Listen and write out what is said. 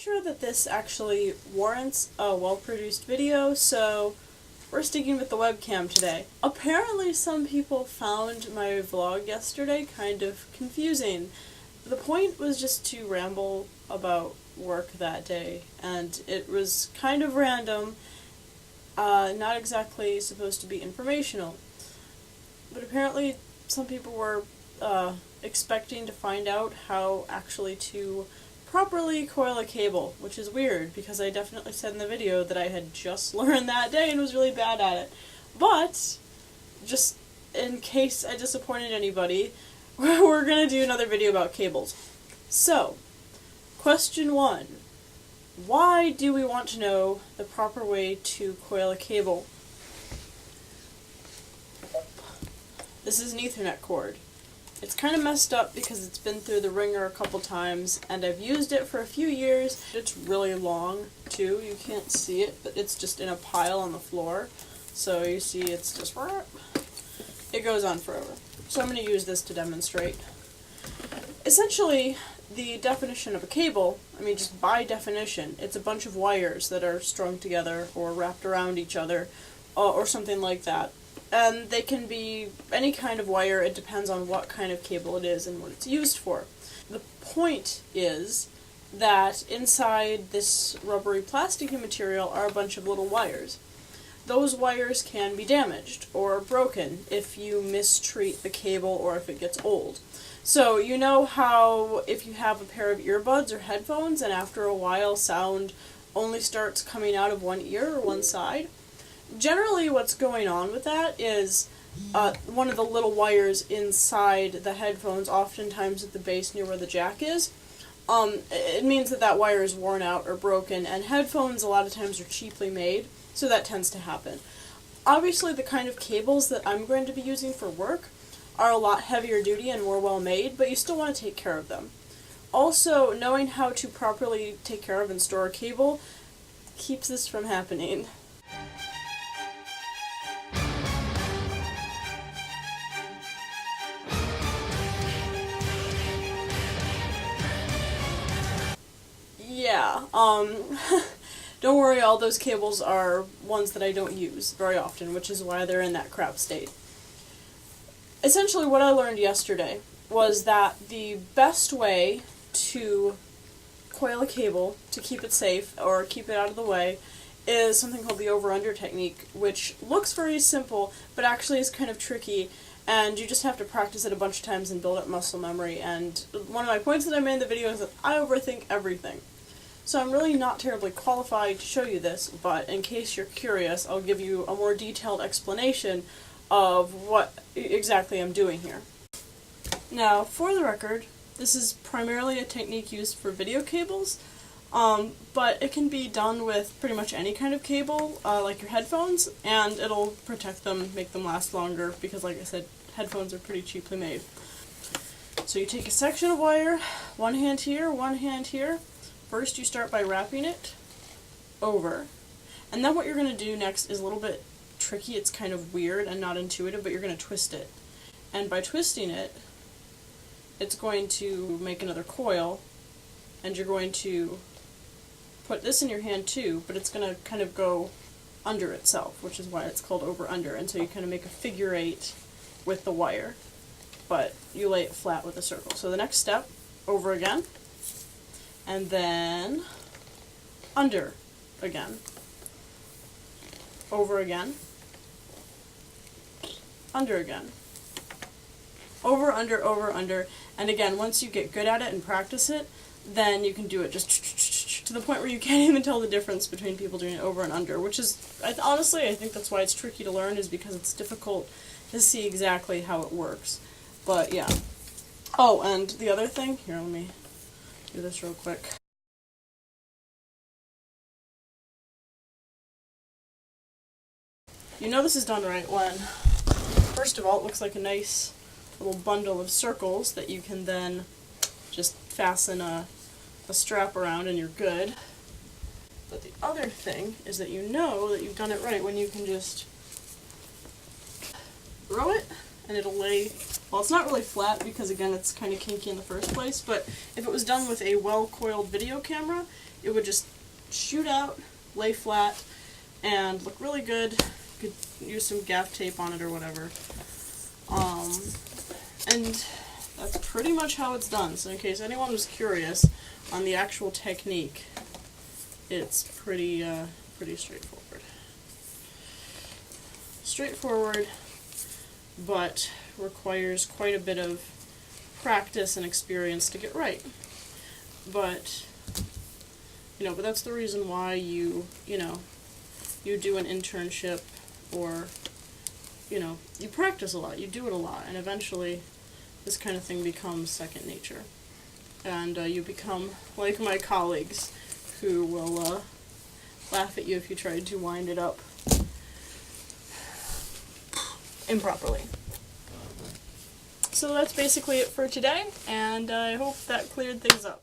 sure that this actually warrants a well-produced video, so we're sticking with the webcam today. Apparently some people found my vlog yesterday kind of confusing. The point was just to ramble about work that day, and it was kind of random, not exactly supposed to be informational. But apparently some people were expecting to find out how actually to properly coil a cable, which is weird because I definitely said in the video that I had just learned that day and was really bad at it. But, just in case I disappointed anybody, we're gonna do another video about cables. So, question 1. Why do we want to know the proper way to coil a cable? This is an Ethernet cord. It's kind of messed up because it's been through the ringer a couple times, and I've used it for a few years. It's really long, too. You can't see it, but it's just in a pile on the floor. So you see it's just... it goes on forever. So I'm going to use this to demonstrate. Essentially, the definition of a cable, just by definition, it's a bunch of wires that are strung together or wrapped around each other, or something like that. And they can be any kind of wire. It depends on what kind of cable it is and what it's used for. The point is that inside this rubbery plasticky material are a bunch of little wires. Those wires can be damaged or broken if you mistreat the cable or if it gets old. So you know how if you have a pair of earbuds or headphones and after a while sound only starts coming out of one ear or one side? Generally what's going on with that is one of the little wires inside the headphones, oftentimes at the base near where the jack is, it means that that wire is worn out or broken, and headphones a lot of times are cheaply made, so that tends to happen. Obviously the kind of cables that I'm going to be using for work are a lot heavier duty and more well made, but you still want to take care of them. Also, knowing how to properly take care of and store a cable keeps this from happening. Yeah, don't worry, all those cables are ones that I don't use very often, which is why they're in that crap state. Essentially what I learned yesterday was that the best way to coil a cable to keep it safe or keep it out of the way is something called the over-under technique, which looks very simple, but actually is kind of tricky, and you just have to practice it a bunch of times and build up muscle memory. And one of my points that I made in the video is that I overthink everything. So I'm really not terribly qualified to show you this, but in case you're curious, I'll give you a more detailed explanation of what exactly I'm doing here. Now, for the record, this is primarily a technique used for video cables, but it can be done with pretty much any kind of cable, like your headphones, and it'll protect them, make them last longer, because like I said, headphones are pretty cheaply made. So you take a section of wire, one hand here, one hand here. First you start by wrapping it over, and then what you're going to do next is a little bit tricky. It's kind of weird and not intuitive, but you're going to twist it. And by twisting it, it's going to make another coil, and you're going to put this in your hand too, but it's going to kind of go under itself, which is why it's called over-under. And so you kind of make a figure 8 with the wire, but you lay it flat with a circle. So the next step, over again, and then under again, over again, under again, over, under, and again, once you get good at it and practice it, then you can do it just to the point where you can't even tell the difference between people doing it over and under, which is, honestly, I think that's why it's tricky to learn, is because it's difficult to see exactly how it works. But yeah. Oh, and the other thing, here, let me do this real quick. You know this is done right when, first of all, it looks like a nice little bundle of circles that you can then just fasten a strap around and you're good. But the other thing is that you know that you've done it right when you can just throw it and it'll lay well, it's not really flat because, again, it's kind of kinky in the first place, but if it was done with a well-coiled video camera, it would just shoot out, lay flat, and look really good. You could use some gaff tape on it or whatever. And that's pretty much how it's done. So in case anyone was curious on the actual technique, it's pretty straightforward. Straightforward, but requires quite a bit of practice and experience to get right. But, but that's the reason why you do an internship, or, you practice a lot, you do it a lot, and eventually this kind of thing becomes second nature. And you become like my colleagues, who will laugh at you if you tried to wind it up improperly. So that's basically it for today, and I hope that cleared things up.